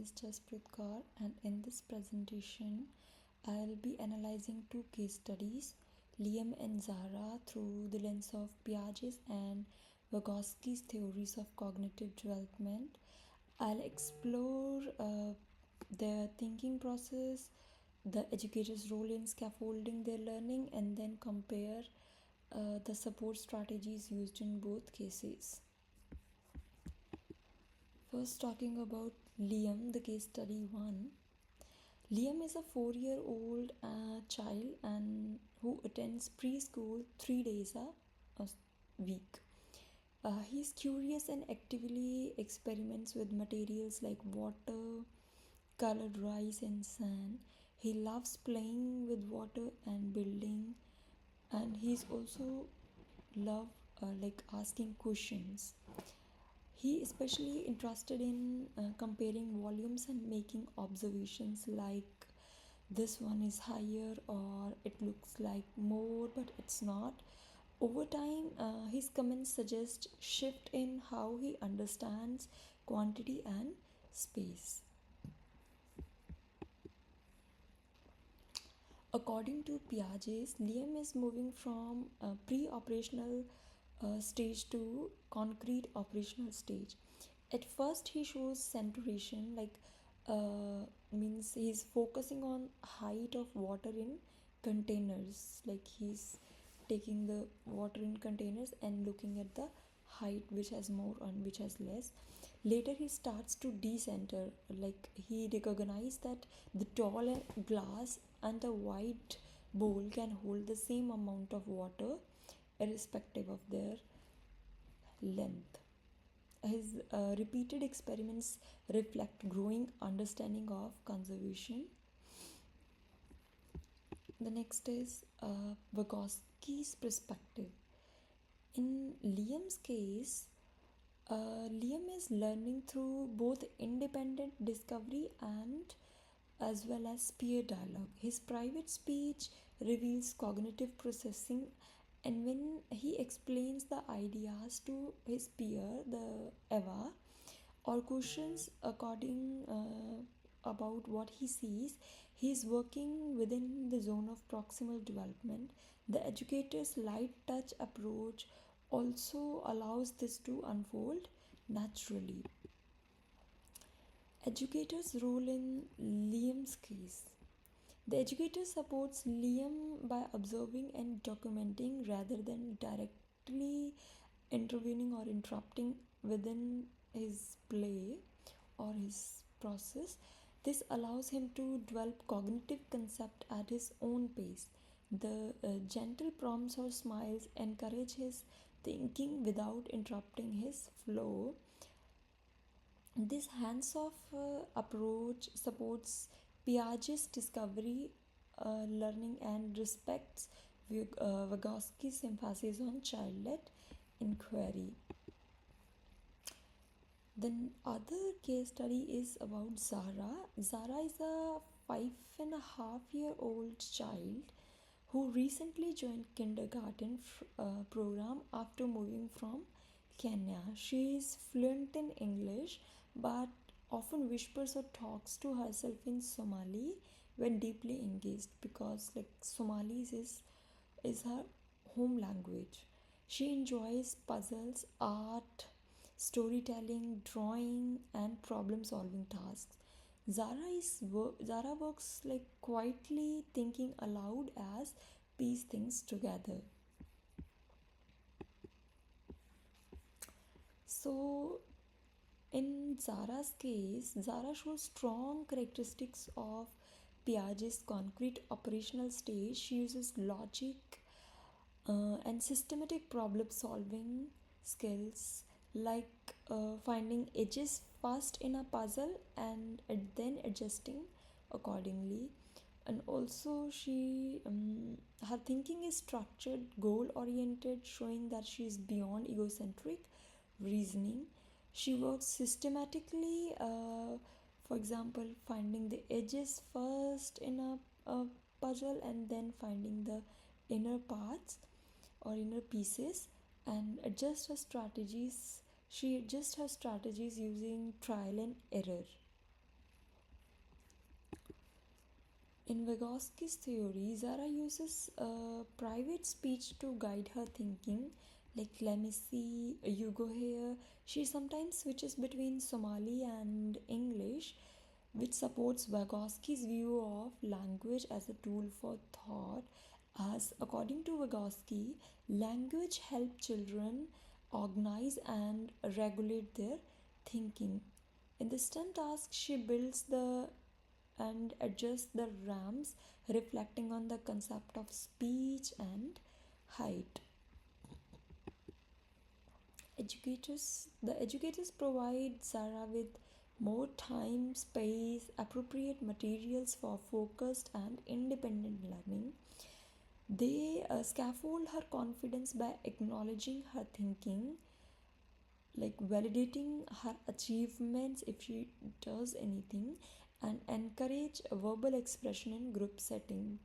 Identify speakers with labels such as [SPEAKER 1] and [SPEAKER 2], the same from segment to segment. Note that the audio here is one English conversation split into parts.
[SPEAKER 1] is Jasprit Kaur, and in this presentation, I'll be analyzing two case studies, Liam and Zara, through the lens of Piaget's and Vygotsky's theories of cognitive development. I'll explore their thinking process, the educator's role in scaffolding their learning, and then compare the support strategies used in both cases. First, talking about Liam, the case study 1. Liam is a 4-year-old child and who attends preschool 3 days a week. He's curious and actively experiments with materials like water, colored rice, and sand. He loves playing with water and building, and he's also love like asking questions. He especially interested in comparing volumes and making observations like this one is higher or it looks like more but it's not. Over time, his comments suggest shift in how he understands quantity and space. According to Piaget, Liam is moving from pre-operational stage to concrete operational stage. At first, he shows centration, like means he's focusing on height of water in containers, like he's taking the water in containers and looking at the height which has more and which has less. Later he starts to decenter, like he recognized that the tall glass and the wide bowl can hold the same amount of water irrespective of their length. His repeated experiments reflect growing understanding of conservation. The next is Vygotsky's perspective. In Liam's case, Liam is learning through both independent discovery and as well as peer dialogue. His private speech reveals cognitive processing, and when he explains the ideas to his peer, the Eva, or questions according about what he sees, he is working within the zone of proximal development. The educator's light touch approach also allows this to unfold naturally. Educator's role in Liam's case. The educator supports Liam by observing and documenting rather than directly intervening or interrupting within his play or his process. This allows him to develop cognitive concept at his own pace. The gentle prompts or smiles encourage his thinking without interrupting his flow. This hands-off approach supports Piaget's discovery, learning, and respects Vygotsky's emphasis on child-led inquiry. The other case study is about Zara. Zara is a 5.5-year-old child who recently joined kindergarten program after moving from Kenya. She is fluent in English but often whispers or talks to herself in Somali when deeply engaged because like Somali is her home language. She enjoys puzzles, art, storytelling, drawing, and problem solving tasks. Zara works like quietly thinking aloud as piece things together. So in Zara's case, Zara shows strong characteristics of Piaget's concrete operational stage. She uses logic and systematic problem solving skills like finding edges first in a puzzle and then adjusting accordingly. And also her thinking is structured, goal oriented, showing that she is beyond egocentric reasoning. She works systematically, for example finding the edges first in a puzzle and then finding the inner parts or inner pieces, and adjust her strategies. She adjusts her strategies using trial and error. In Vygotsky's theory, Zara uses private speech to guide her thinking. Like, let me see, you go here. She sometimes switches between Somali and English, which supports Vygotsky's view of language as a tool for thought. As according to Vygotsky, language helps children organize and regulate their thinking. In the STEM task, she builds the and adjusts the ramps, reflecting on the concept of speech and height. The educators provide Zara with more time, space, appropriate materials for focused and independent learning. They scaffold her confidence by acknowledging her thinking, like validating her achievements if she does anything, and encourage verbal expression in group setting.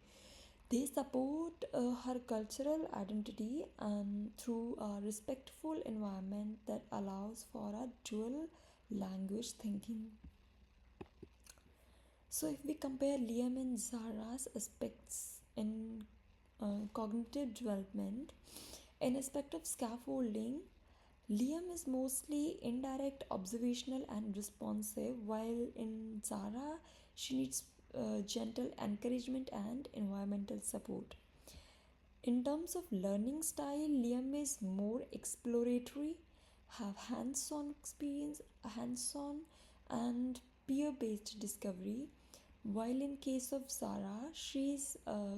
[SPEAKER 1] They support her cultural identity through a respectful environment that allows for a dual language thinking. So, if we compare Liam and Zara's aspects in cognitive development, in aspect of scaffolding, Liam is mostly indirect, observational, and responsive, while in Zara, she needs gentle encouragement and environmental support. In terms of learning style, Liam is more exploratory, have hands-on experience, hands-on and peer-based discovery. While in case of Zara, she's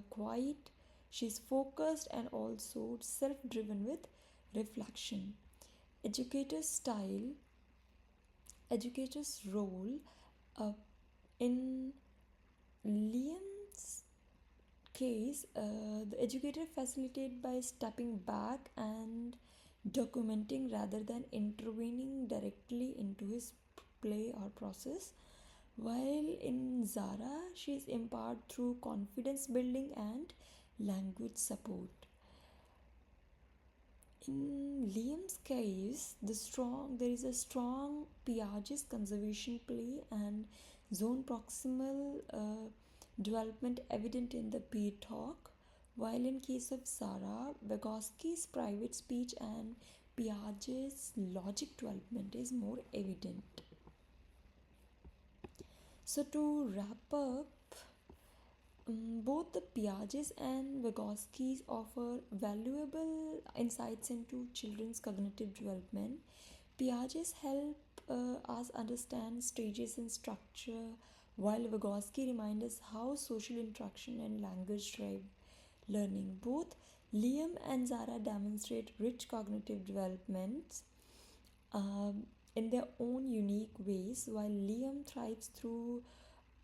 [SPEAKER 1] quiet, she's focused and also self-driven with reflection. Educator's style, educator's role uh, in Liam's case, the educator facilitated by stepping back and documenting rather than intervening directly into his play or process. While in Zara, she is empowered through confidence building and language support. In Liam's case, there is a strong Piaget's conservation play and zone proximal development evident in the peer talk, while in case of Zara, Vygotsky's private speech and Piaget's logic development is more evident. So to wrap up, both the Piaget and Vygotsky offer valuable insights into children's cognitive development. Piaget help us understand stages and structure, while Vygotsky reminds us how social interaction and language drive learning. Both Liam and Zara demonstrate rich cognitive developments in their own unique ways, while Liam thrives through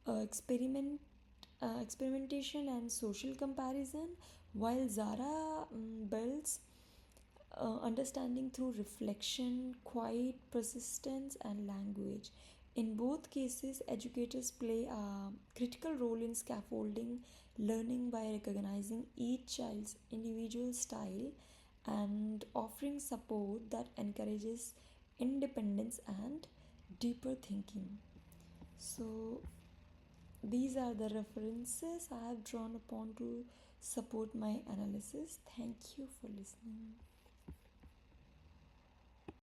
[SPEAKER 1] experimentation and social comparison, while Zara builds understanding through reflection, quiet persistence, and language. In both cases, educators play a critical role in scaffolding learning by recognizing each child's individual style and offering support that encourages independence and deeper thinking. So, these are the references I have drawn upon to support my analysis. Thank you for listening.